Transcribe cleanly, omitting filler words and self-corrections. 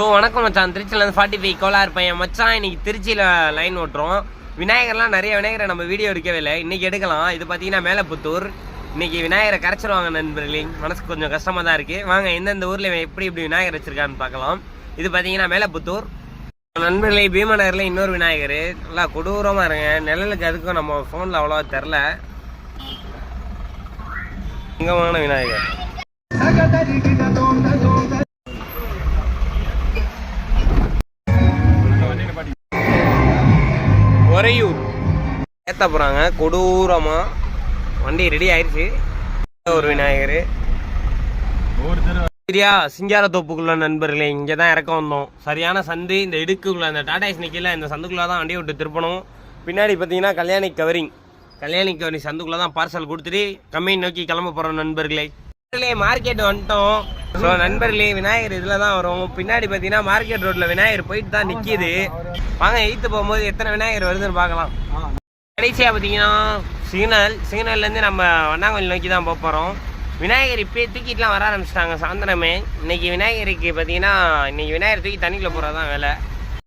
வணக்கம் மச்சான், திருச்சியிலேருந்து 45 கோலா இருப்பேன் மச்சான். இன்னைக்கு திருச்சியில் லைன் ஓட்டுறோம். விநாயகர்லாம் நிறைய விநாயகரை நம்ம வீடியோ எடுக்கவே இல்லை, இன்னைக்கு எடுக்கலாம். இது பார்த்தீங்கன்னா மேலப்புத்தூர். இன்னைக்கு விநாயகரை கரைச்சிருவாங்க நண்பர்களே, மனசுக்கு கொஞ்சம் கஷ்டமாக தான் இருக்குது. வாங்க எந்தெந்த ஊரில் எப்படி விநாயகர் வச்சிருக்கான்னு பார்க்கலாம். இது பார்த்தீங்கன்னா மேலப்புத்தூர் நண்பர்களே. பீமநகரில் இன்னொரு விநாயகர் நல்லா கொடூரமாக இருங்க. நிழலுக்கு அதுக்கும் நம்ம ஃபோனில் அவ்வளோவா தெரில. இங்கமான விநாயகர் ஒரையூர் ஏற்ற போகிறாங்க கொடூரமாக. வண்டி ரெடி ஆயிடுச்சு. ஒரு விநாயகர் சரியா சிங்காரத்தோப்புக்குள்ள நண்பர்களே, இங்கே தான் இறக்க வந்தோம். சரியான சந்து, இந்த இடுக்குள்ள இந்த டாடாஸ் நிற்கல, இந்த சந்துக்குள்ளே தான் வண்டியை விட்டு திருப்பணும். பின்னாடி பார்த்தீங்கன்னா கல்யாணி கவரிங் சந்துக்குள்ளே தான் பார்சல் கொடுத்துட்டு கம்பெனி நோக்கி கிளம்ப போகிறோம் நண்பர்களே. மார்க்கெட் வந்துட்டோம். ஸோ நண்பர்களே, விநாயகர் இதில் தான் வரும். பின்னாடி பார்த்தீங்கன்னா மார்க்கெட் ரோட்டில் விநாயகர் போயிட்டு தான் நிற்கிது. வாங்க எய்த்து போகும்போது எத்தனை விநாயகர் வருதுன்னு பார்க்கலாம். கடைசியாக பார்த்தீங்கன்னா சிக்னல்லேருந்து நம்ம வண்ணாங்கோயில் நோக்கி தான் போக போகிறோம். விநாயகர் இப்போயே தூக்கிட்டுலாம் வர ஆரம்பிச்சிட்டாங்க சாயந்தரமே. இன்னைக்கு விநாயகருக்கு பார்த்தீங்கன்னா இன்னைக்கு விநாயகர் தூக்கி தண்ணிக்குள்ளே போகிறது தான் வேலை.